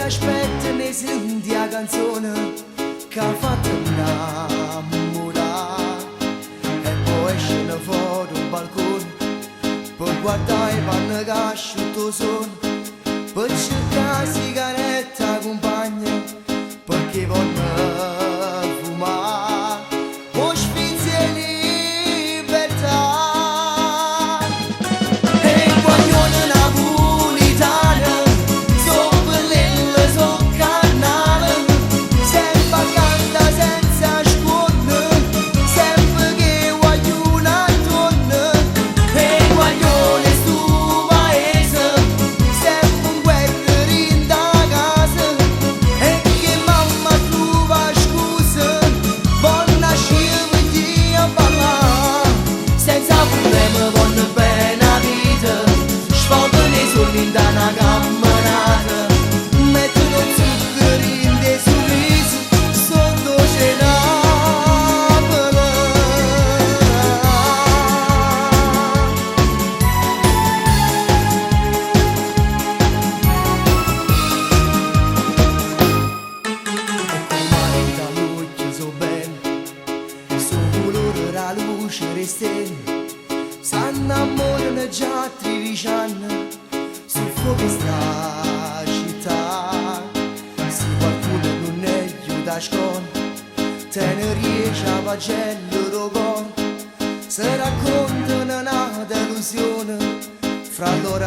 aspetta ne senti la canzone che ha fatto innamorare e poi scende fuori un balcone per guardare i panni che asciutto sono per cercare sigaretta compagna perché voglio fumare o spizzi e libertà e il guaglione napolitano so bellella, so canale sempre canta senza scuola sempre che guaglione attorno e il guaglione stu paese sempre un guerra in da casa e che mamma trova scusa buona sciva di a ballare senza problemi con bene a vita sfoga nei soldi da una camminata mettono zucchero in dei sorrisi sotto Cenapoli mare dall'occhio so bene so colore la luce restene s'annamorano già 13 anni su fuoco sta città se qualcuno non è aiuta a scuola te ne riesce a pagello rogon se raccontano una delusione fra loro